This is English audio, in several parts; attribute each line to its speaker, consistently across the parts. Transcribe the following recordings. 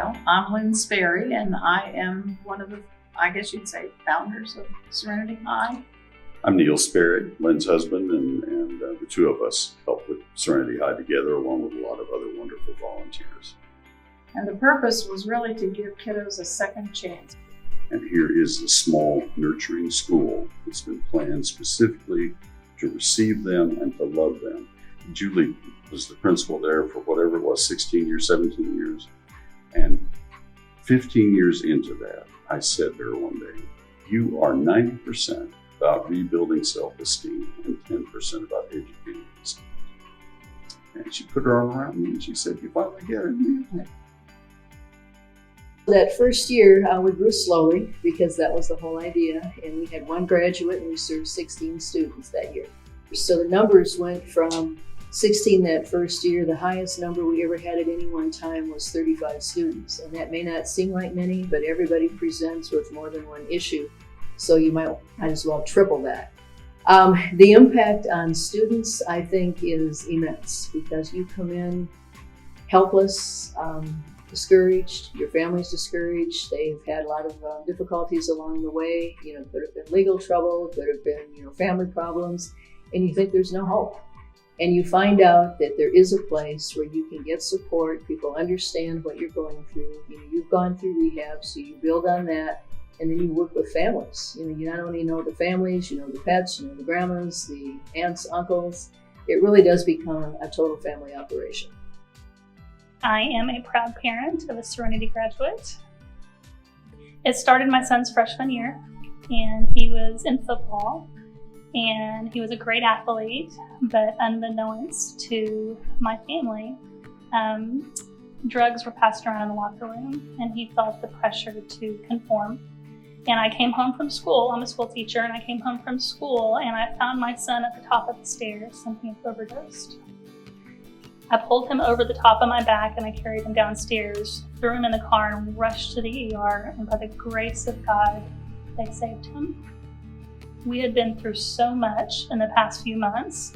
Speaker 1: Well, I'm Lynn Sperry, and I am one of the, I guess you'd say, founders of Serenity High.
Speaker 2: I'm Neil Sperry, Lynn's husband, and the two of us help with Serenity High together, along with a lot of other wonderful volunteers.
Speaker 1: And the purpose was really to give kiddos a second chance.
Speaker 2: And here is the small nurturing school that's been planned specifically to receive them and to love them. Julie was the principal there for whatever it was, 16 years, 17 years. And 15 years into that, I said to her one day, you are 90% about rebuilding self-esteem and 10% about educating these kids. And she put her arm around me and she said, you finally get it, Neil.
Speaker 3: That first year, we grew slowly because that was the whole idea. And we had one graduate and we served 16 students that year. So the numbers went from 16 that first year. The highest number we ever had at any one time was 35 students. And that may not seem like many, but everybody presents with more than one issue. So you might as well triple that. The impact on students, I think, is immense because you come in helpless, discouraged, your family's discouraged, they've had a lot of difficulties along the way, could have been legal trouble, could have been, family problems, and you think there's no hope. And you find out that there is a place where you can get support, people understand what you're going through, you've gone through rehab, so you build on that, and then you work with families. You not only know the families, you know the pets, you know the grandmas, the aunts, uncles. It really does become a total family operation.
Speaker 4: I am a proud parent of a Serenity graduate. It started my son's freshman year, and he was in football, and he was a great athlete, but unbeknownst to my family, drugs were passed around in the locker room, and he felt the pressure to conform. And I came home from school, I'm a school teacher, and I came home from school, and I found my son at the top of the stairs, and he had overdosed. I pulled him over the top of my back and I carried him downstairs, threw him in the car and rushed to the ER, and by the grace of God, they saved him. We had been through so much in the past few months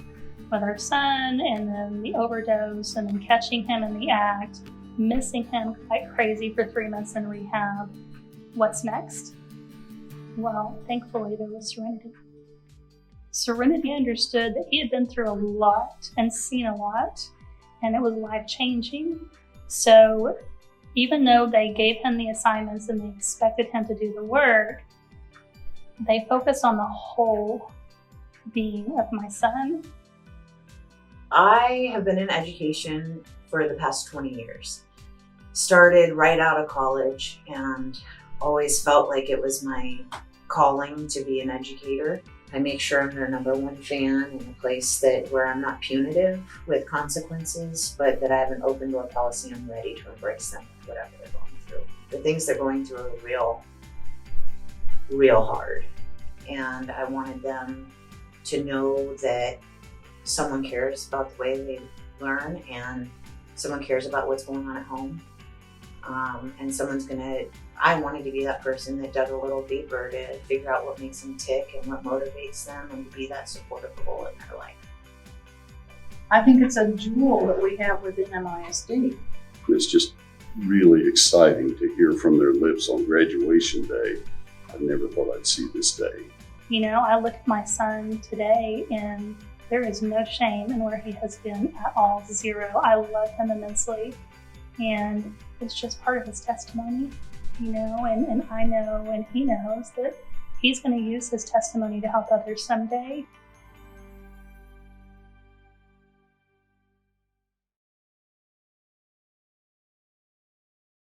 Speaker 4: with our son and then the overdose and then catching him in the act, missing him like crazy for 3 months in rehab. What's next? Well, thankfully there was Serenity. Serenity understood that he had been through a lot and seen a lot, and it was life-changing. So even though they gave him the assignments and they expected him to do the work, they focused on the whole being of my son.
Speaker 5: I have been in education for the past 20 years. Started right out of college and always felt like it was my calling to be an educator. I make sure I'm their number one fan in a place where I'm not punitive with consequences, but that I have an open door policy. I'm ready to embrace them with whatever they're going through. The things they're going through are real hard. And I wanted them to know that someone cares about the way they learn and someone cares about what's going on at home. And I wanted to be that person that dug a little deeper to figure out what makes them tick and what motivates them and to be that supportive role in their life.
Speaker 1: I think it's a jewel that we have within MISD.
Speaker 2: It's just really exciting to hear from their lips on graduation day. I never thought I'd see this day.
Speaker 4: I look at my son today and there is no shame in where he has been at all, zero. I love him immensely. And it's just part of his testimony, and I know and he knows that he's going to use his testimony to help others someday.